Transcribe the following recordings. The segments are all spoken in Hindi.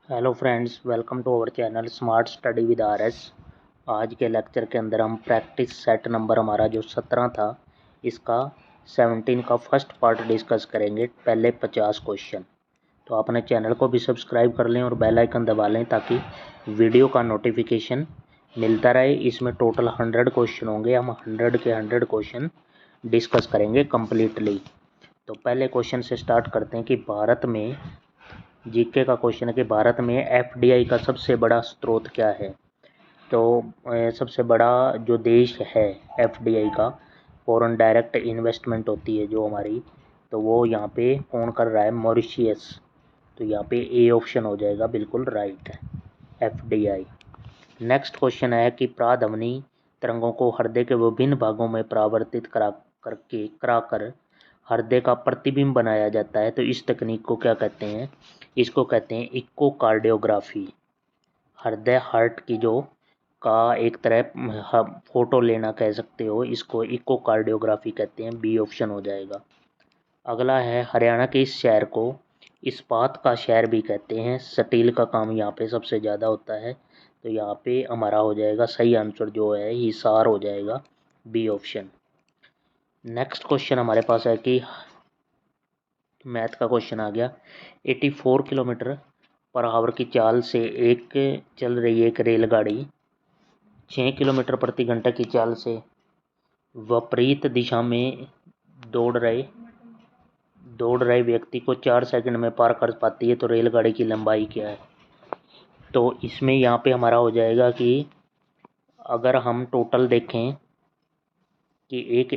Hello friends, welcome to our channel smart study with RS. आज के लेक्चर के अंदर हम प्रैक्टिस सेट नंबर हमारा जो 17 था इसका 17 का फर्स्ट पार्ट डिस्कस करेंगे। पहले 50 क्वेश्चन। तो अपने चैनल को भी सब्सक्राइब कर लें और बेल आइकन दबा लें ताकि वीडियो का नोटिफिकेशन मिलता रहे। इसमें टोटल 100 क्वेश्चन होंगे। हम 100 के 100 क्वेश्चन डिस्कस करेंगे कम्प्लीटली। तो पहले क्वेश्चन से स्टार्ट करते हैं कि भारत में जीके का क्वेश्चन है कि भारत में एफडीआई का सबसे बड़ा स्रोत क्या है। तो सबसे बड़ा जो देश है एफडीआई का, फॉरेन डायरेक्ट इन्वेस्टमेंट होती है जो हमारी, तो वो यहाँ पे कौन कर रहा है? मॉरिशियस। तो यहाँ पे ए ऑप्शन हो जाएगा बिल्कुल राइट है, एफडीआई। नेक्स्ट क्वेश्चन है कि प्राध्वनि तरंगों को हृदय के विभिन्न भागों में परावर्तित कराकर हृदय का प्रतिबिंब बनाया जाता है। तो इस तकनीक को क्या कहते हैं? इसको कहते हैं इकोकार्डियोग्राफी। हृदय हार्ट की जो का एक तरह फोटो लेना कह सकते हो, इसको इकोकार्डियोग्राफी कहते हैं। बी ऑप्शन हो जाएगा। अगला है हरियाणा के इस शहर को इस्पात का शहर भी कहते हैं। स्टील का काम यहाँ पे सबसे ज़्यादा होता है। तो यहाँ पे हमारा हो जाएगा सही आंसर जो है हिसार हो जाएगा, बी ऑप्शन। नेक्स्ट क्वेश्चन हमारे पास है कि मैथ का क्वेश्चन आ गया। 84 किलोमीटर पर आवर की चाल से चल रही एक रेलगाड़ी 6 किलोमीटर प्रति घंटा की चाल से विपरीत दिशा में दौड़ रहे व्यक्ति को 4 सेकंड में पार कर पाती है। तो रेलगाड़ी की लंबाई क्या है? तो इसमें यहाँ पे हमारा हो जाएगा कि अगर हम टोटल देखें कि एक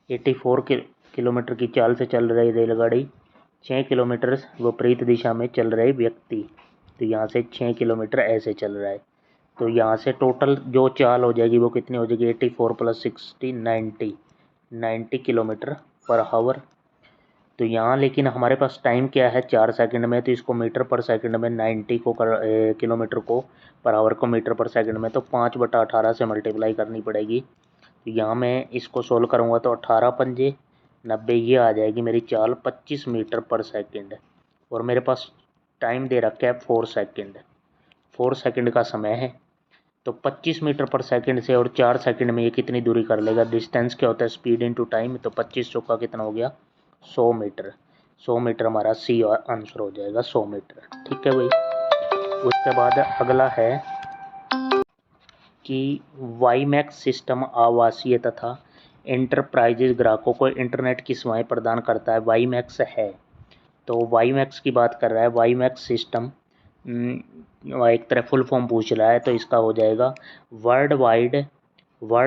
84 किलोमीटर की चाल से चल रही रेलगाड़ी 6 किलोमीटर विपरीत दिशा में चल रहे व्यक्ति, तो यहाँ से 6 किलोमीटर ऐसे चल रहा है। तो यहाँ से टोटल जो चाल हो जाएगी वो कितनी हो जाएगी? 84 + 60 90 किलोमीटर पर आवर। तो यहाँ लेकिन हमारे पास टाइम क्या है? 4 सेकंड में। तो इसको मीटर पर सेकंड में 90 को किलोमीटर को पर आवर को मीटर पर सेकंड में, तो 5/18 से मल्टीप्लाई करनी पड़ेगी। तो यहाँ मैं इसको सोल्व करूँगा तो 18 पंजे 90, ये आ जाएगी मेरी चाल 25 मीटर पर सेकंड। और मेरे पास टाइम दे रखा है 4 सेकंड। 4 सेकंड का समय है। तो 25 मीटर पर सेकंड से और 4 सेकंड में ये कितनी दूरी कर लेगा? डिस्टेंस क्या होता है? Speed into time. तो 25 चौका कितना हो गया? 100 मीटर। 100 मीटर हमारा सी आंसर हो जाएगा, 100 मीटर। ठीक है भाई। उसके बाद अगला है कि वाईमैक्स सिस्टम आवासीय तथा एंटरप्राइजेज ग्राहकों को इंटरनेट की सेवाएं प्रदान करता है। वाईमैक्स है, तो वाईमैक्स की बात कर रहा है। वाईमैक्स सिस्टम एक तरह फुल फॉर्म पूछ रहा है, तो इसका हो जाएगा world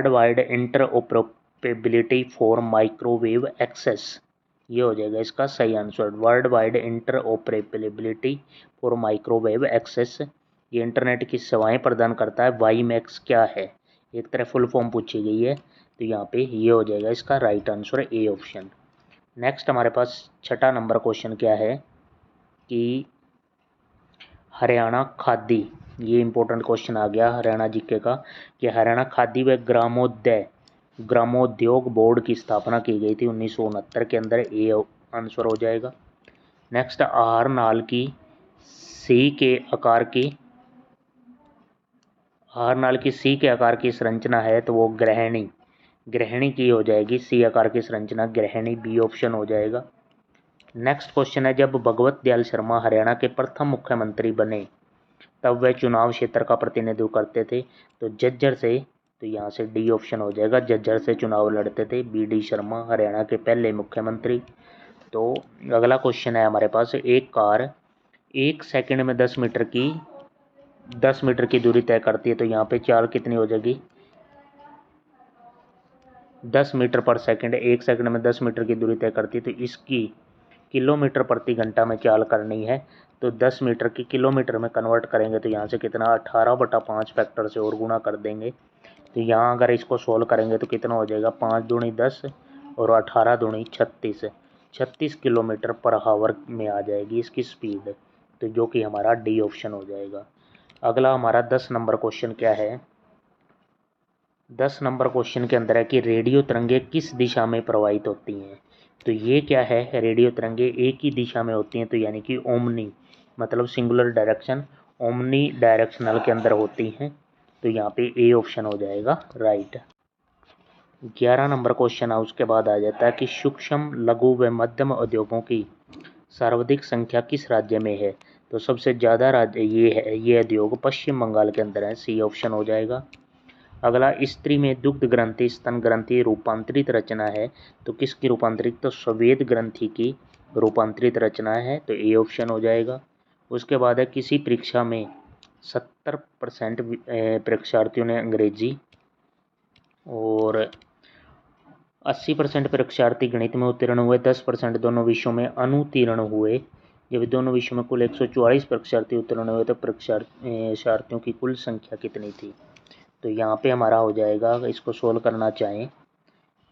wide interoperability for microwave access. ये हो जाएगा इसका सही answer, world wide interoperability for microwave access. ये इंटरनेट की सेवाएं प्रदान करता है। वाईमैक्स क्या है? एक तरह फुल फॉर्म पूछी गई है, तो यहाँ पे ये हो जाएगा इसका right answer, A option. Next हमारे पास छठा नंबर क्वेश्चन क्या है कि हरियाणा खादी, ये इंपॉर्टेंट क्वेश्चन आ गया हरियाणा जीके का, कि हरियाणा खादी व ग्रामोद्योग बोर्ड की स्थापना की गई थी 1969 के अंदर। ए आंसर हो जाएगा। नेक्स्ट आहार नाल की सी के आकार की संरचना है, तो वो ग्रहणी की हो जाएगी। सी आकार की संरचना ग्रहणी, बी ऑप्शन हो जाएगा। नेक्स्ट क्वेश्चन है, जब भगवत दयाल शर्मा हरियाणा के प्रथम मुख्यमंत्री बने तब वह चुनाव क्षेत्र का प्रतिनिधित्व करते थे। तो झज्जर से, तो यहाँ से डी ऑप्शन हो जाएगा, झज्जर से चुनाव लड़ते थे बी डी शर्मा, हरियाणा के पहले मुख्यमंत्री। तो अगला क्वेश्चन है हमारे पास, एक कार 1 सेकंड में 10 मीटर की दूरी तय करती है। तो यहाँ पे चाल कितनी हो जाएगी? 10 मीटर पर सेकंड। 1 सेकंड में 10 मीटर की दूरी तय करती है, तो इसकी किलोमीटर प्रति घंटा में चाल करनी है। तो 10 मीटर की किलोमीटर में कन्वर्ट करेंगे तो यहाँ से कितना? 18/5 फैक्टर से और गुणा कर देंगे। तो यहाँ अगर इसको सोल्व करेंगे तो कितना हो जाएगा? 5 दूनी 10 और 18 दूनी 36। 36 किलोमीटर पर आवर में आ जाएगी इसकी स्पीड, तो जो कि हमारा डी ऑप्शन हो जाएगा। अगला हमारा 10 नंबर क्वेश्चन क्या है? 10 नंबर क्वेश्चन के अंदर है कि रेडियो तरंगें किस दिशा में प्रवाहित होती हैं। तो ये क्या है, रेडियो तरंगे एक ही दिशा में होती हैं, तो यानी कि ओमनी मतलब सिंगुलर डायरेक्शन, ओमनी डायरेक्शनल के अंदर होती हैं, तो यहाँ पे ए ऑप्शन हो जाएगा राइट। 11 नंबर क्वेश्चन है, उसके बाद आ जाता है कि सूक्ष्म लघु व मध्यम उद्योगों की सर्वाधिक संख्या किस राज्य में है। तो सबसे ज़्यादा राज्य ये है, ये उद्योग पश्चिम बंगाल के अंदर है, सी ऑप्शन हो जाएगा। अगला, स्त्री में दुग्ध ग्रंथि स्तन ग्रंथि रूपांतरित रचना है, तो किसकी रूपांतरित, तो स्वेद ग्रंथि की रूपांतरित रचना है, तो ए ऑप्शन हो जाएगा। उसके बाद है किसी परीक्षा में 70% परीक्षार्थियों ने अंग्रेजी और 80% परीक्षार्थी गणित में उत्तीर्ण हुए, 10% दोनों विषयों में अनुत्तीर्ण हुए। जब दोनों विषयों में कुल 144 परीक्षार्थी उत्तीर्ण हुए तो परीक्षार्थियों की कुल संख्या कितनी थी। तो यहाँ पे हमारा हो जाएगा, इसको सोल्व करना चाहें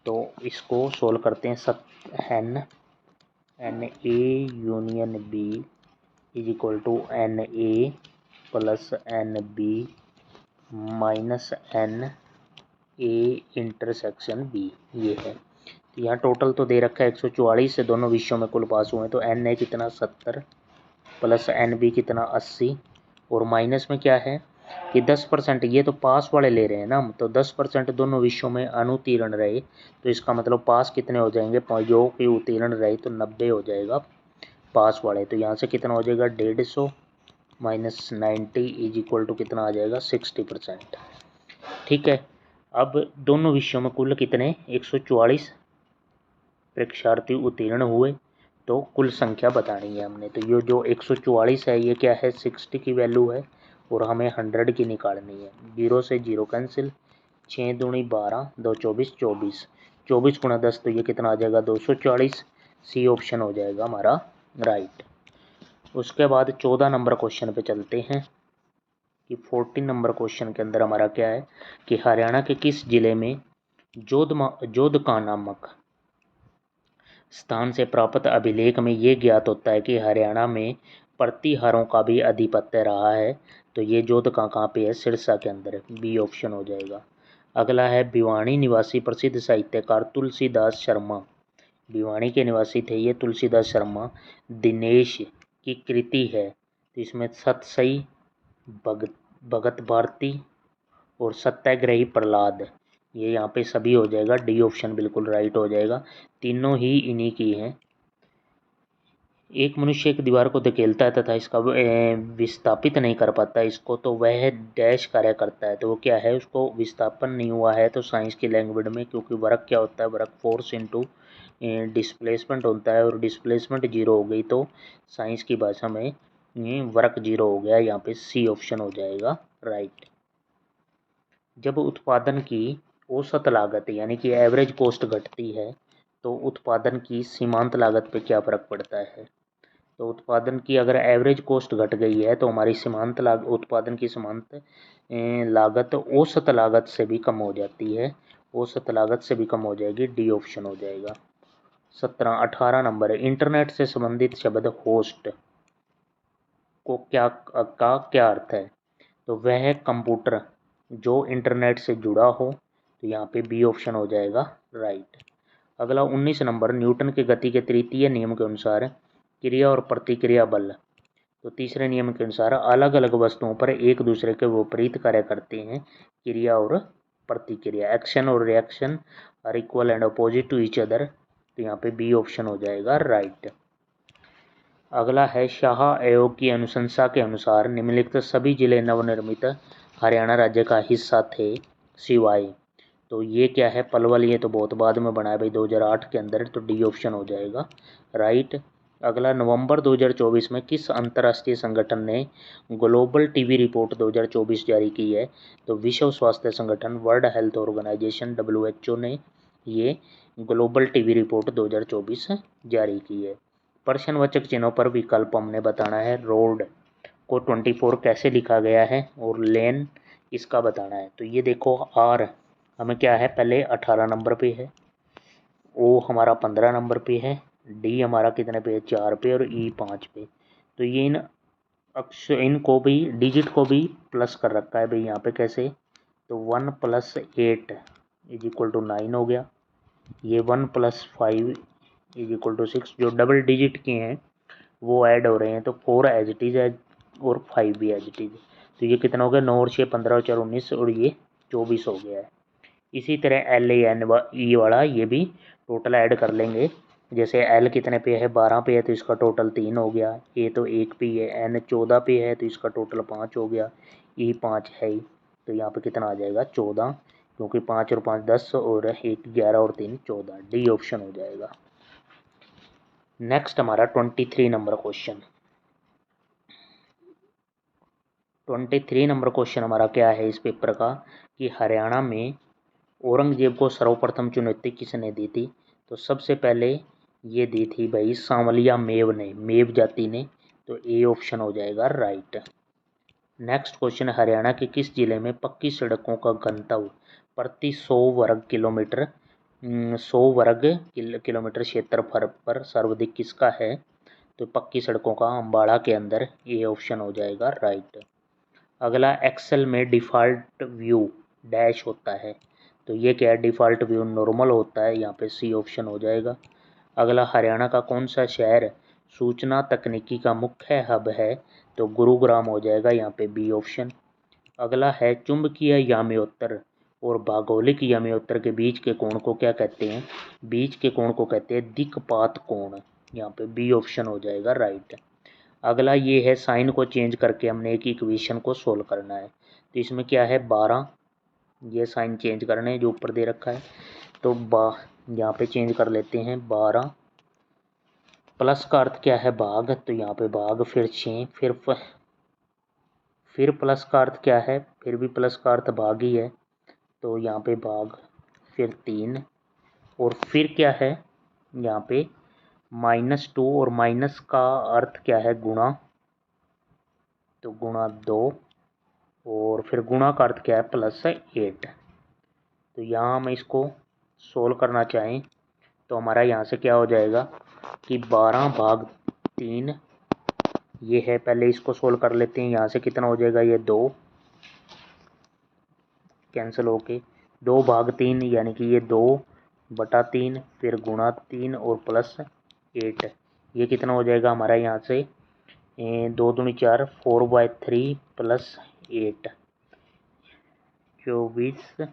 तो इसको सोल्व करते हैं। N A union B is equal to N A plus N B minus N A intersection B, ये है। तो यहाँ टोटल तो दे रखा है 144 से दोनों विषयों में कुल पास हुए, तो एन ए कितना 70 प्लस एन बी कितना 80 और माइनस में क्या है कि 10%, ये तो पास वाले ले रहे हैं ना हम, तो 10% दोनों विषयों में अनुत्तीर्ण रहे, तो इसका मतलब पास कितने हो जाएंगे, जो कि उत्तीर्ण रहे तो 90 हो जाएगा पास वाले। तो यहाँ से कितना हो जाएगा 150 माइनस 90 इज इक्वल टू कितना आ जाएगा 60%। ठीक है, अब दोनों विषयों में कुल कितने 144 परीक्षार्थी उत्तीर्ण हुए, तो कुल संख्या बतानी है हमने। तो ये जो 144 है ये क्या है 60 की वैल्यू है और हमें 100 की निकालनी है। 0 से 0 कैंसिल, 6 दूनी 12, 2 24, 24 24 गुणा 10, तो ये कितना आ जाएगा 240, सी ऑप्शन हो जाएगा हमारा राइट। उसके बाद 14 नंबर क्वेश्चन पे चलते हैं कि 14 नंबर क्वेश्चन के अंदर हमारा क्या है कि हरियाणा के किस जिले में जोधका नामक स्थान से प्राप्त अभिलेख में ये ज्ञात होता है कि हरियाणा में प्रतिहारों का भी आधिपत्य रहा है। तो ये जोधका कहाँ पे है, सिरसा के अंदर है, बी ऑप्शन हो जाएगा। अगला है भिवानी निवासी प्रसिद्ध साहित्यकार तुलसीदास शर्मा, भिवानी के निवासी थे ये तुलसीदास शर्मा, दिनेश की कृति है, तो इसमें सतसई, भगत भारती और सत्याग्रही प्रहलाद, ये यहाँ पे सभी हो जाएगा, डी ऑप्शन बिल्कुल राइट हो जाएगा, तीनों ही इन्हीं की हैं। एक मनुष्य एक दीवार को धकेलता है तथा इसका विस्थापित नहीं कर पाता इसको, तो वह डैश कार्य करता है, तो वो क्या है, उसको विस्थापन नहीं हुआ है, तो साइंस की लैंग्वेज में, क्योंकि वर्क क्या होता है, वर्क फोर्स इनटू डिस्प्लेसमेंट होता है और डिस्प्लेसमेंट जीरो हो गई तो साइंस की भाषा में वर्क जीरो हो गया, यहाँ पे सी ऑप्शन हो जाएगा राइट। जब उत्पादन की औसत लागत यानी कि एवरेज कॉस्ट घटती है तो उत्पादन की सीमांत लागत पे क्या फ़र्क पड़ता है। तो उत्पादन की अगर एवरेज कॉस्ट घट गई है तो हमारी सीमांत उत्पादन की सीमांत लागत औसत लागत से भी कम हो जाती है, औसत लागत से भी कम हो जाएगी, डी ऑप्शन हो जाएगा। 18 नंबर है, इंटरनेट से संबंधित शब्द होस्ट को क्या अर्थ है। तो वह कंप्यूटर जो इंटरनेट से जुड़ा हो, तो यहाँ पे बी ऑप्शन हो जाएगा राइट। अगला 19 नंबर, न्यूटन के गति के तृतीय नियम के अनुसार क्रिया और प्रतिक्रिया बल, तो तीसरे नियम के अनुसार अलग अलग वस्तुओं पर एक दूसरे के विपरीत कार्य करते हैं, क्रिया और प्रतिक्रिया, एक्शन और reaction are equal and opposite to each other, तो यहाँ पे बी ऑप्शन हो जाएगा राइट। अगला है शाह आयोग की अनुशंसा के अनुसार निम्नलिखित सभी जिले नवनिर्मित हरियाणा राज्य का हिस्सा थे सिवाय, तो ये क्या है पलवल, ये तो बहुत बाद में बना है भाई 2008 के अंदर, तो डी ऑप्शन हो जाएगा राइट। अगला, नवंबर 2024 में किस अंतर्राष्ट्रीय संगठन ने ग्लोबल टीबी रिपोर्ट 2024 जारी की है। तो विश्व स्वास्थ्य संगठन वर्ल्ड हेल्थ ऑर्गेनाइजेशन WHO ने ये ग्लोबल टीबी रिपोर्ट 2024 जारी की है। प्रश्नवाचक चिन्हों पर विकल्प हमने बताना है, रोड को 24 कैसे लिखा गया है और लेन इसका बताना है। तो ये देखो आर हमें क्या है, पहले 18 नंबर पे है, ओ हमारा 15 नंबर पे है, डी हमारा कितने पे है 4 पे और ई 5 पे। तो ये इनको भी डिजिट को भी प्लस कर रखा है भाई यहाँ पे कैसे, तो 1 + 8 इज इक्वल टू 9 हो गया, ये 1 + 5 इज इक्वल टू 6। जो डबल डिजिट के हैं वो ऐड हो रहे हैं, तो 4 एज इट इज़ है और 5 भी एज इट इज़। तो ये कितना हो गया, 9 और 6 15 और 4 19 और ये 24 हो गया है। इसी तरह LANE वाला ये भी टोटल ऐड कर लेंगे। जैसे L कितने पे है, 12 पे है तो इसका टोटल 3 हो गया, A तो 1 पे है, N 14 पे है तो इसका टोटल 5 हो गया, E 5 है ही, तो यहाँ पे कितना आ जाएगा 14, क्योंकि 5 और 5 10 और 1 11 और 3 14, डी ऑप्शन हो जाएगा। नेक्स्ट हमारा 23 नंबर क्वेश्चन। 23 नंबर क्वेश्चन हमारा क्या है इस पेपर का, कि हरियाणा में औरंगजेब को सर्वप्रथम चुनौती किसने दी थी। तो सबसे पहले ये दी थी भाई सांवलिया मेव ने, मेव जाति ने, तो ए ऑप्शन हो जाएगा राइट। नेक्स्ट क्वेश्चन, हरियाणा के किस जिले में पक्की सड़कों का घनत्व प्रति 100 वर्ग किलोमीटर 100 वर्ग किलोमीटर क्षेत्रफल पर सर्वाधिक किसका है। तो पक्की सड़कों का अम्बाड़ा के अंदर, ए ऑप्शन हो जाएगा राइट। अगला, एक्सेल में डिफ़ॉल्ट व्यू डैश होता है, तो ये क्या है, डिफ़ॉल्ट व्यू नॉर्मल होता है, यहाँ पे सी ऑप्शन हो जाएगा। अगला, हरियाणा का कौन सा शहर सूचना तकनीकी का मुख्य हब है, तो गुरुग्राम हो जाएगा, यहाँ पे बी ऑप्शन। अगला है, चुंबकीय याम्योत्तर और भौगोलिक याम्योत्तर के बीच के कोण को क्या कहते हैं, बीच के कोण को कहते हैं दिक्पात कोण, यहाँ पे बी ऑप्शन हो जाएगा राइट। अगला ये है, साइन को चेंज करके हमने एक इक्वेशन को सोल्व करना है, तो इसमें क्या है 12, ये साइन चेंज करने हैं जो ऊपर दे रखा है, तो यहाँ पे चेंज कर लेते हैं 12, प्लस का अर्थ क्या है भाग, तो यहाँ पे भाग, फिर 6, फिर प्लस का अर्थ क्या है, फिर भी प्लस का अर्थ भाग ही है, तो यहाँ पे भाग, फिर 3, और फिर क्या है यहाँ पे -2, और माइनस का अर्थ क्या है गुणा, तो गुणा 2, और फिर गुणा का अर्थ क्या है +8। तो यहाँ हम इसको सोल्व करना चाहें तो हमारा यहाँ से क्या हो जाएगा कि 12/3, ये है, पहले इसको सोल्व कर लेते हैं। यहाँ से कितना हो जाएगा, ये 2 कैंसिल होके 2/3, यानी कि ये 2/3, फिर गुणा 3 और +8, ये कितना हो जाएगा हमारा यहाँ से 2 दूनी 4, 4/3 +8 24।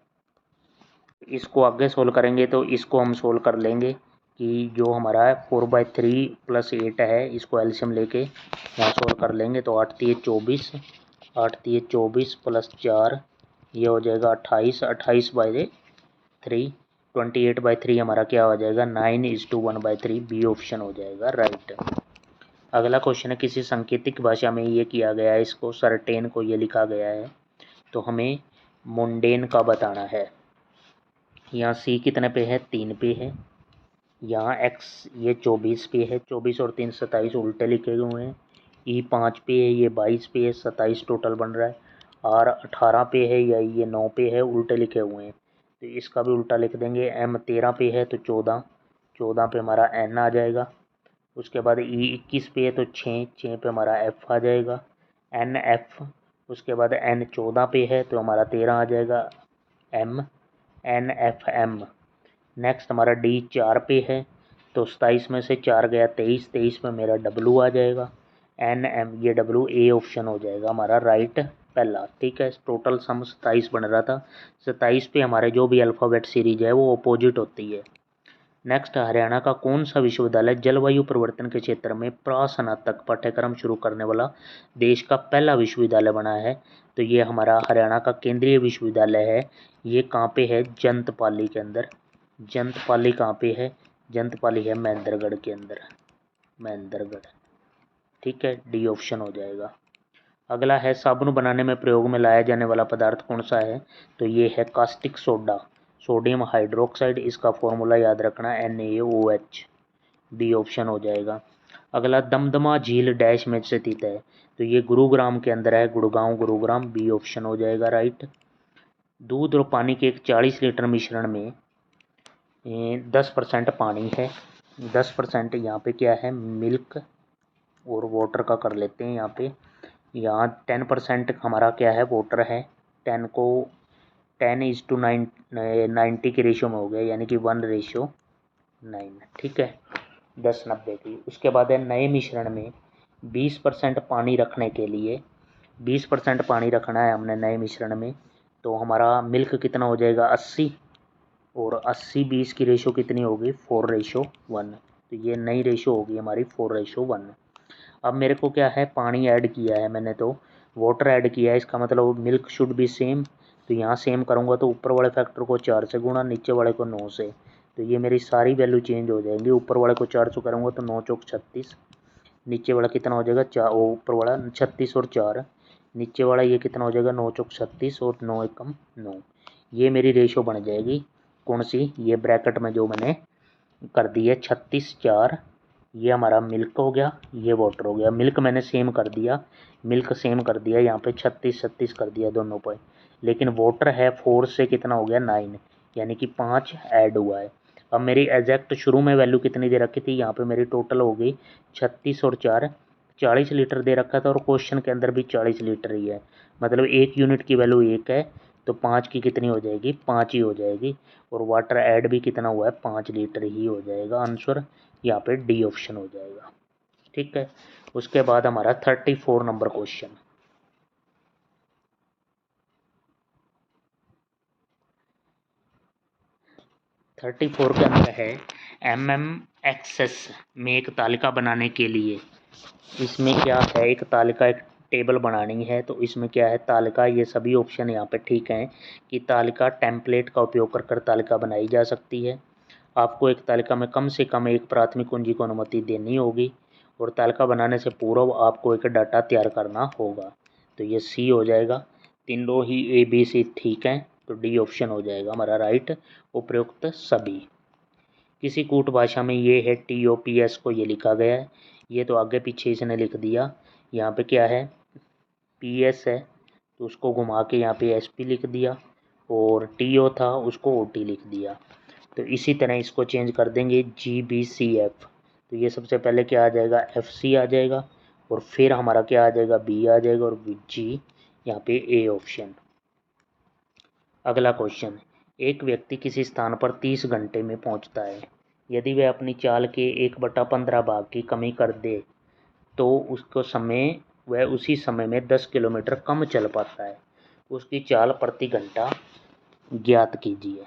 इसको आगे सोल्व करेंगे तो इसको हम सोल्व कर लेंगे कि जो हमारा 4/3 +8 है, इसको एलसीएम लेके यहाँ सोल्व कर लेंगे, तो 8 3 24, 8 3 24 +4, ये हो जाएगा 28, 28/3, 28/3 हमारा क्या हो जाएगा 9:1/3, बी ऑप्शन हो जाएगा राइट। अगला क्वेश्चन है, किसी सांकेतिक भाषा में ये किया गया है, इसको सर्टेन को ये लिखा गया है, तो हमें मुंडेन का बताना है। यहाँ सी कितने पे है, 3 पे है, यहाँ एक्स ये 24 पे है, 24 और 3 27 उल्टे लिखे हुए हैं, ई 5 पे है, ये 22 पे है, 27 टोटल बन रहा है, आर 18 पे है, या ये 9 पे है, उल्टे लिखे हुए हैं, तो इसका भी उल्टा लिख देंगे। एम 13 पे है तो 14 पे हमारा एन आ जाएगा। उसके बाद ई 21 पे है तो 6 पे हमारा एफ आ जाएगा, एन एफ। उसके बाद एन 14 पे है तो हमारा 13 आ जाएगा, M N F M. Next हमारा डी 4 पे है तो 27 में से 4 गया 23, 23 में मेरा डब्लू आ जाएगा, एन एम, ये डब्लू, ए ऑप्शन हो जाएगा हमारा राइट पहला। ठीक है, टोटल सम 27 बन रहा था, 27 पे हमारे जो भी अल्फ़ाबेट सीरीज है वो अपोजिट होती है। नेक्स्ट, हरियाणा का कौन सा विश्वविद्यालय जलवायु परिवर्तन के क्षेत्र में प्रास्नातक पाठ्यक्रम शुरू करने वाला देश का पहला विश्वविद्यालय बना है। तो ये हमारा हरियाणा का केंद्रीय विश्वविद्यालय है। ये कहाँ पे है, जंतपाली के अंदर। जंतपाली कहाँ पे है, जंतपाली है महेंद्रगढ़ के अंदर, महेंद्रगढ़। ठीक है, डी ऑप्शन हो जाएगा। अगला है, साबुन बनाने में प्रयोग में लाया जाने वाला पदार्थ कौन सा है। तो ये है कास्टिक सोडा, सोडियम हाइड्रोक्साइड, इसका फॉर्मूला याद रखना NaOH, बी ऑप्शन हो जाएगा। अगला, दमदमा झील डैश में स्थित है। तो ये गुरुग्राम के अंदर है, गुड़गांव गुरुग्राम, बी ऑप्शन हो जाएगा राइट। दूध और पानी के एक 40 लीटर मिश्रण में 10% पानी है, 10% यहाँ पे क्या है मिल्क और वाटर का कर लेते हैं यहाँ पे। यहाँ 10% हमारा क्या है वाटर है, 10:90 के रेशियो में हो गया, यानी कि 1:9। ठीक है, 1090 की। उसके बाद है नए मिश्रण में 20% पानी रखने के लिए 20% पानी रखना है हमने नए मिश्रण में, तो हमारा मिल्क कितना हो जाएगा 80, और 80-20 की रेशो कितनी होगी 4:1। तो ये नई रेशो होगी हमारी 4:1। अब मेरे को क्या है पानी ऐड किया है मैंने, तो वाटर ऐड किया है, इसका मतलब मिल्क शुड बी सेम। तो यहाँ सेम करूँगा तो ऊपर वाले फैक्टर को 4 से गुणा, नीचे वाले को 9 से, तो ये मेरी सारी वैल्यू चेंज हो जाएंगी। ऊपर वाले को 4 से करूँगा तो 9 चौक 36, नीचे वाला कितना हो जाएगा 4, ऊपर वाला 36 और 4, नीचे वाला ये कितना हो जाएगा 9 चौक 36 और 9 एकम 9। ये मेरी रेशो बन जाएगी कौन सी, ये ब्रैकेट में जो मैंने कर दी है 36:4, ये हमारा मिल्क हो गया, ये वाटर हो गया। मिल्क मैंने सेम कर दिया, मिल्क सेम कर दिया यहाँ पे 36-36 कर दिया दोनों पे, लेकिन वाटर है 4 से कितना हो गया 9, यानी कि 5 ऐड हुआ है। अब मेरी एग्जैक्ट शुरू में वैल्यू कितनी दे रखी थी, यहाँ पे मेरी टोटल हो गई 36 और 4 40 लीटर दे रखा था, और क्वेश्चन के अंदर भी 40 लीटर ही है, मतलब 1 यूनिट की वैल्यू 1 है, तो 5 की कितनी हो जाएगी 5 ही हो जाएगी, और वाटर ऐड भी कितना हुआ है 5 लीटर ही हो जाएगा। आंसर यहाँ पे डी ऑप्शन हो जाएगा। ठीक है, उसके बाद हमारा 34 नंबर क्वेश्चन। 34 के अंदर है MMXS में एक तालिका बनाने के लिए, इसमें क्या है एक तालिका, एक टेबल बनानी है, तो इसमें क्या है तालिका, ये सभी ऑप्शन यहाँ पे ठीक हैं कि तालिका टेम्पलेट का उपयोग कर तालिका बनाई जा सकती है। आपको एक तालिका में कम से कम एक प्राथमिक कुंजी को अनुमति देनी होगी, और तालिका बनाने से पूर्व आपको एक डाटा तैयार करना होगा, तो ये सी हो जाएगा। तीनों ही ए बी सी ठीक हैं, तो डी ऑप्शन हो जाएगा हमारा राइट, उपयुक्त सभी। किसी कूट भाषा में ये है TOPS को ये लिखा गया है, ये तो आगे पीछे इसने लिख दिया। यहाँ पे क्या है PS है, तो उसको घुमा के यहाँ पे SP लिख दिया, और TO था उसको OT लिख दिया। तो इसी तरह इसको चेंज कर देंगे GBCF, तो ये सबसे पहले क्या आ जाएगा FC आ जाएगा, और फिर हमारा क्या आ जाएगा B आ जाएगा, और G यहाँ पे A ऑप्शन। अगला क्वेश्चन, एक व्यक्ति किसी स्थान पर 30 घंटे में पहुंचता है, यदि वह अपनी चाल के 1/15 भाग की कमी कर दे तो उसको समय वह उसी समय में 10 किलोमीटर कम चल पाता है, उसकी चाल प्रति घंटा ज्ञात कीजिए।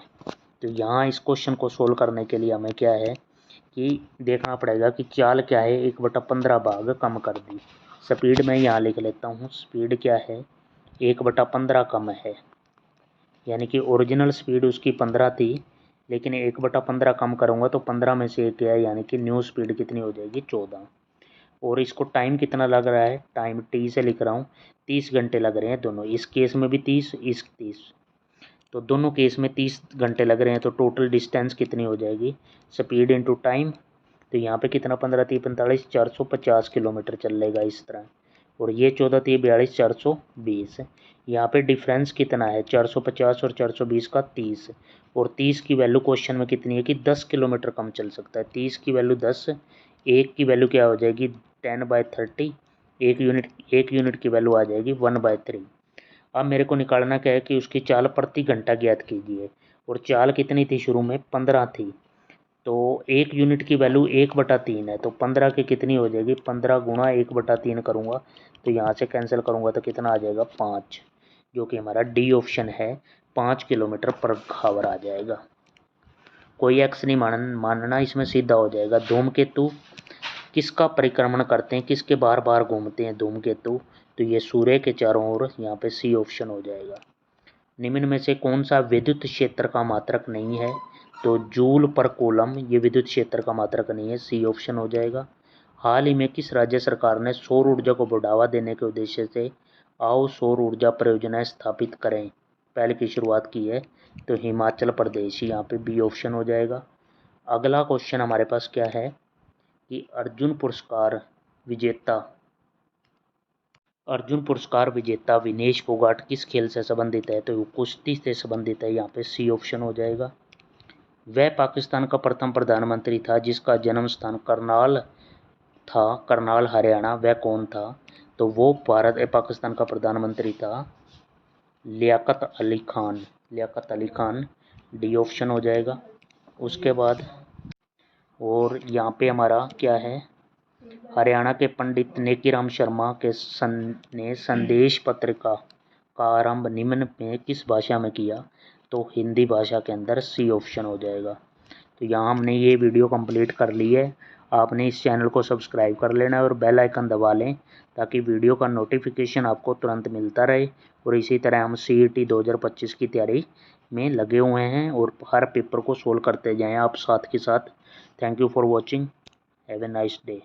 तो यहाँ इस क्वेश्चन को सोल्व करने के लिए हमें क्या है कि देखना पड़ेगा कि चाल क्या है 1/15 भाग कम कर दी। स्पीड मैं यहाँ लिख लेता हूँ, स्पीड क्या है 1/15 कम है, यानी कि ओरिजिनल स्पीड उसकी 15 थी, लेकिन 1/15 कम करूँगा तो 15 में से 1 है, यानी कि न्यू स्पीड कितनी हो जाएगी 14। और इसको टाइम कितना लग रहा है, टाइम T से लिख रहा हूँ, 30 घंटे लग रहे हैं दोनों, इस केस में भी 30 इस 30, तो दोनों केस में 30 घंटे लग रहे हैं, तो टोटल डिस्टेंस कितनी हो जाएगी स्पीड इंटू टाइम, तो यहाँ पे कितना 15 3 45 450 किलोमीटर चल लेगा इस तरह, और ये 14 3 42 420। यहाँ पे डिफरेंस कितना है 450 और 420 का 30, और 30 की वैल्यू क्वेश्चन में कितनी है कि 10 किलोमीटर कम चल सकता है, 30 की वैल्यू 10, एक की वैल्यू क्या हो जाएगी 10/30, एक यूनिट की वैल्यू आ जाएगी 1/3। अब मेरे को निकालना क्या है कि उसकी चाल प्रति घंटा ज्ञात कीजिए, और चाल कितनी थी शुरू में 15 थी, तो 1 यूनिट की वैल्यू 1/3 है, तो 15 की कितनी हो जाएगी 15 गुणा 1/3 करूँगा, तो यहाँ से कैंसिल करूँगा तो कितना आ जाएगा 5, जो कि हमारा डी ऑप्शन है 5 किलोमीटर पर आवर आ जाएगा। कोई एक्स नहीं मानना, इसमें सीधा हो जाएगा। धूमकेतु किसका परिक्रमण करते हैं, किसके बार बार घूमते हैं धूमकेतु, तो ये सूर्य के चारों ओर, यहाँ पे सी ऑप्शन हो जाएगा। निम्न में से कौन सा विद्युत क्षेत्र का मात्रक नहीं है, तो जूल पर कूलम ये विद्युत क्षेत्र का मात्रक नहीं है, सी ऑप्शन हो जाएगा। हाल ही में किस राज्य सरकार ने सौर ऊर्जा को बढ़ावा देने के उद्देश्य से आओ सौर ऊर्जा परियोजनाएं स्थापित करें पहल की शुरुआत की है, तो हिमाचल प्रदेश, यहाँ पे बी ऑप्शन हो जाएगा। अगला क्वेश्चन हमारे पास क्या है कि अर्जुन पुरस्कार विजेता विनेश फोगाट किस खेल से संबंधित है, तो कुश्ती से संबंधित है, यहाँ पे सी ऑप्शन हो जाएगा। वह पाकिस्तान का प्रथम प्रधानमंत्री था जिसका जन्म स्थान करनाल था, करनाल हरियाणा, वह कौन था, तो वो पाकिस्तान का प्रधानमंत्री था लियाकत अली खान, डी ऑप्शन हो जाएगा। उसके बाद और यहाँ पे हमारा क्या है, हरियाणा के पंडित नेकीराम शर्मा ने संदेश पत्रिका का आरंभ निम्न में किस भाषा में किया, तो हिंदी भाषा के अंदर सी ऑप्शन हो जाएगा। तो यहाँ हमने ये वीडियो कंप्लीट कर ली है। आपने इस चैनल को सब्सक्राइब कर लेना है और बेल आइकन दबा लें ताकि वीडियो का नोटिफिकेशन आपको तुरंत मिलता रहे। और इसी तरह हम CET 2025 की तैयारी में लगे हुए हैं और हर पेपर को सोल्व करते जाएं आप साथ के साथ। Thank you for watching, have a nice day.